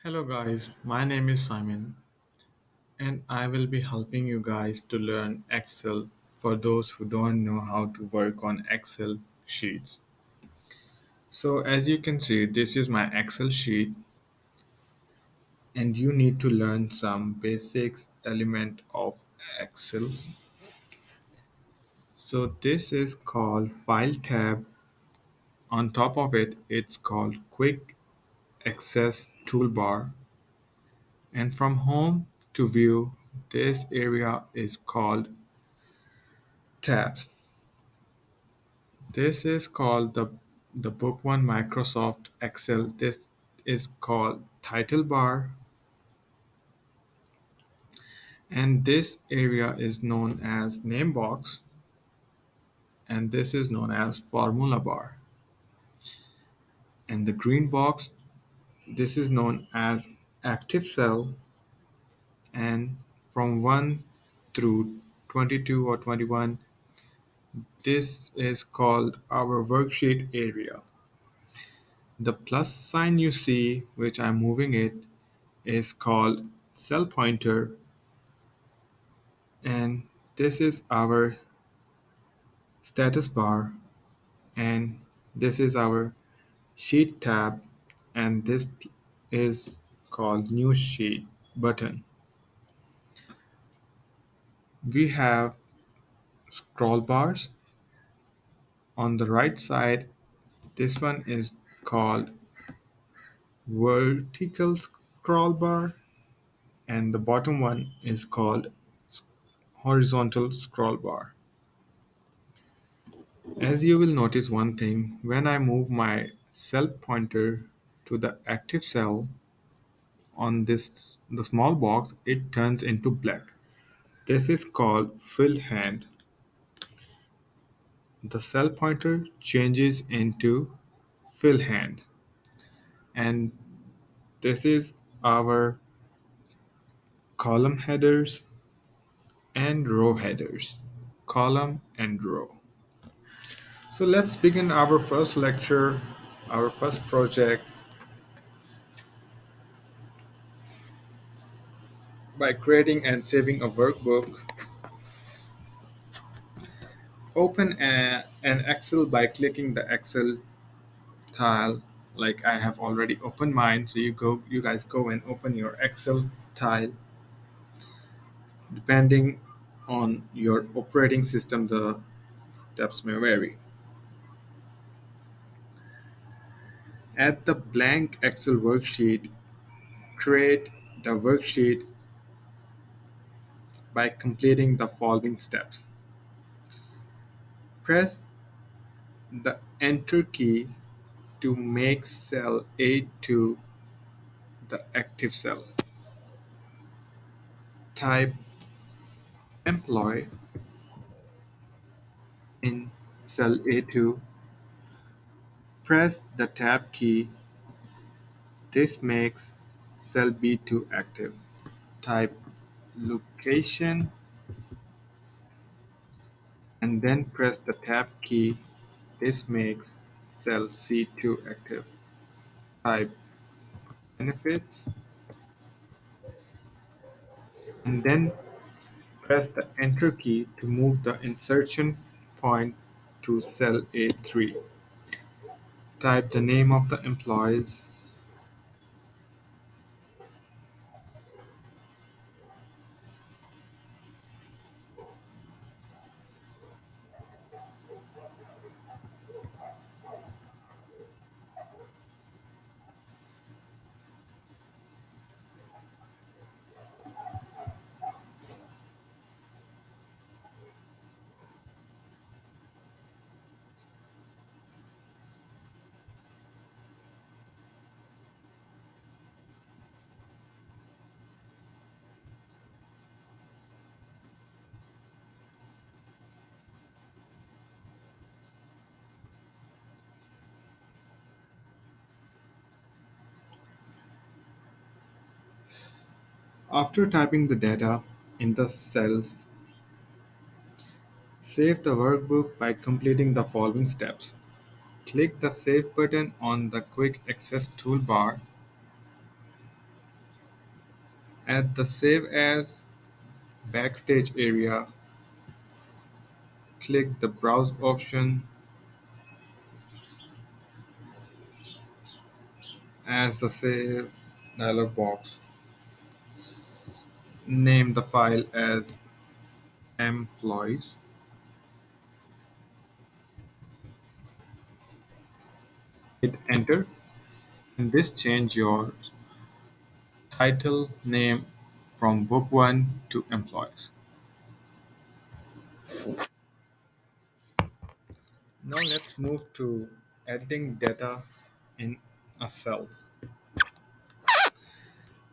Hello guys, my name is Simon and I will be helping you guys to learn Excel for those who don't know how to work on Excel sheets. So as you can see, this is my Excel sheet and you need to learn some basics element of Excel. So this is called File tab. On top of it, it's called Quick Access Toolbar. And from home to view, this area is called tabs. This is called the book one Microsoft Excel. This is called title bar and this area is known as name box and this is known as formula bar. And the green box, this is known as active cell, and from 1 through 22 or 21, this is called our worksheet area. The plus sign you see, which I'm moving it, is called cell pointer, and this is our status bar, and this is our sheet tab, and this is called new sheet button. We have scroll bars on the right side. This one is called vertical scroll bar and the bottom one is called horizontal scroll bar. As you will notice one thing, when I move my cell pointer to the active cell on the small box, it turns into black. This is called fill hand. The cell pointer changes into fill hand, and this is our column headers and row headers. Column and row. So let's begin our first lecture, our first project by creating and saving a workbook. Open an Excel by clicking the Excel tile like I have already opened mine. So you guys go and open your Excel tile. Depending on your operating system, the steps may vary. At the blank Excel worksheet, create the worksheet by completing the following steps. Press the Enter key to make cell A2 the active cell. Type employee in cell A2. Press the Tab key. This makes cell B2 active. Type location and then press the Tab key. This makes cell C2 active. Type benefits and then press the Enter key to move the insertion point to cell A3. Type the name of the employees. After typing the data in the cells, save the workbook by completing the following steps. Click the Save button on the Quick Access toolbar. At the Save As backstage area, click the Browse option. As the Save dialog box, name the file as employees. Hit enter, and this change your title name from Book 1 to Employees. Now let's move to editing data in a cell.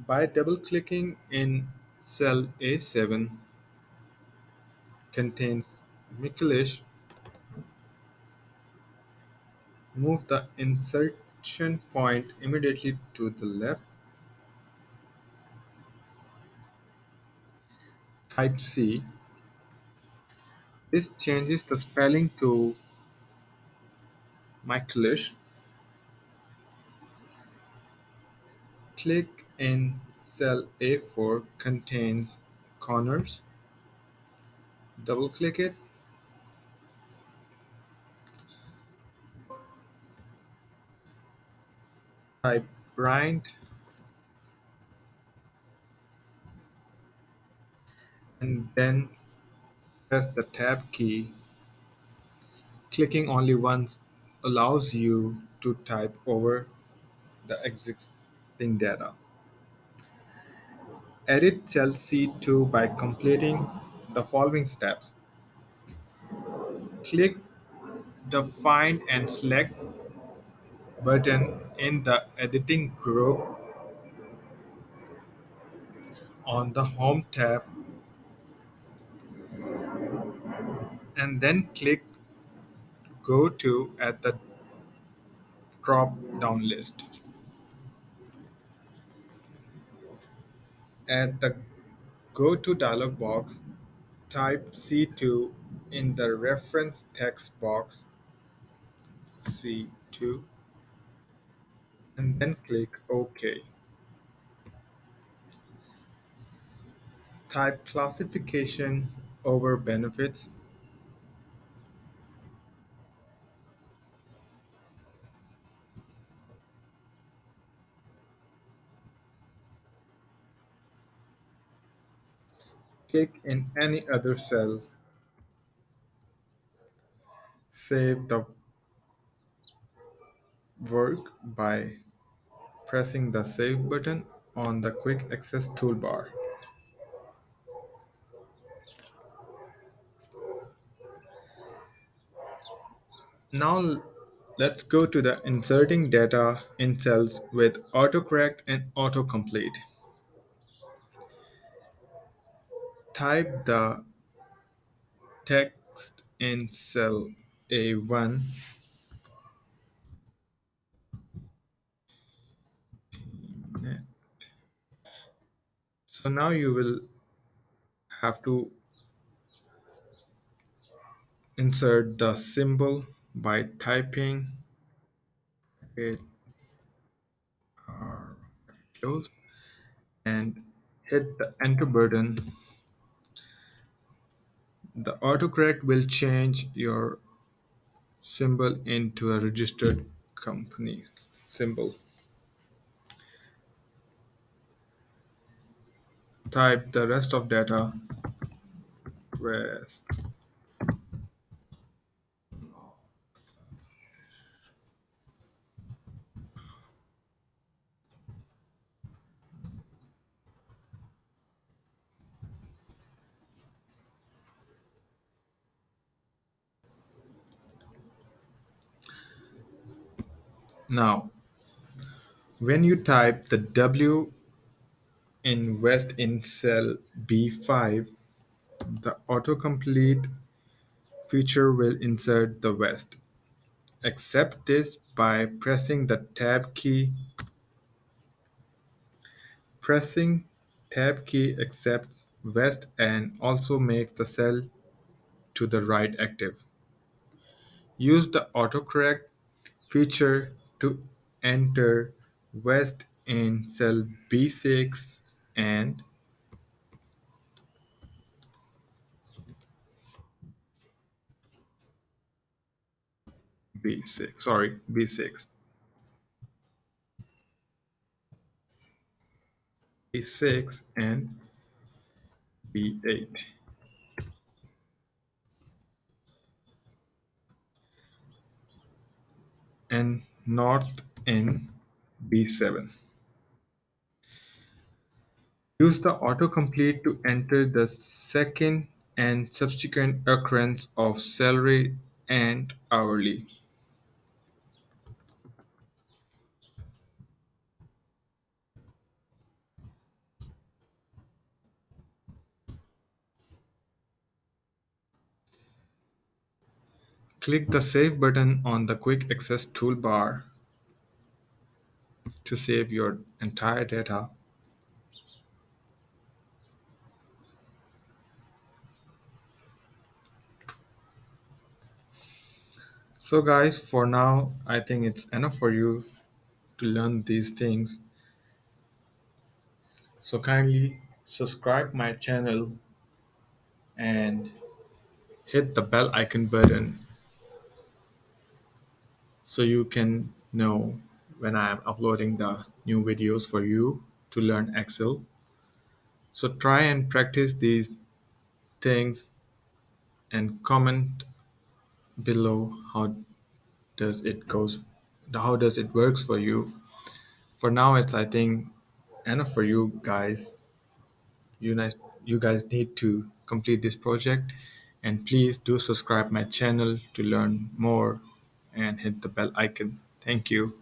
By double-clicking in cell A7 contains Miklish, move the insertion point immediately to the left, type C. This changes the spelling to Miklish. Click in cell A4 contains corners. Double-click it, type Bryant, and then press the Tab key. Clicking only once allows you to type over the existing data. Edit cell C2 by completing the following steps. Click the Find and Select button in the Editing group on the Home tab, and then click Go to at the drop-down list. At the Go to dialog box, type C2 in the reference text box C2, and then click OK. Type classification over benefits. Click in any other cell. Save the work by pressing the Save button on the Quick Access toolbar. Now let's go to the inserting data in cells with autocorrect and autocomplete. Type the text in cell A1. So now you will have to insert the symbol by typing it close and hit the enter button. The autocorrect will change your symbol into a registered company symbol. Type the rest of data. Rest. Now, when you type the W in West in cell B5, the autocomplete feature will insert the West. Accept this by pressing the Tab key. Pressing Tab key accepts West and also makes the cell to the right active. Use the autocorrect feature to enter West in cell B6 and B6, sorry, B6, B6 and B8, and north in B7. Use the autocomplete to enter the second and subsequent occurrence of salary and hourly. Click the Save button on the Quick Access toolbar to save your entire data. So guys, for now, I think it's enough for you to learn these things. So kindly subscribe my channel and hit the bell icon button so you can know when I am uploading the new videos for you to learn Excel. So try and practice these things and comment below does it goes how does it works for you. For now it's I think enough for you guys. You guys need to complete this project, and please do subscribe my channel to learn more and hit the bell icon. Thank you.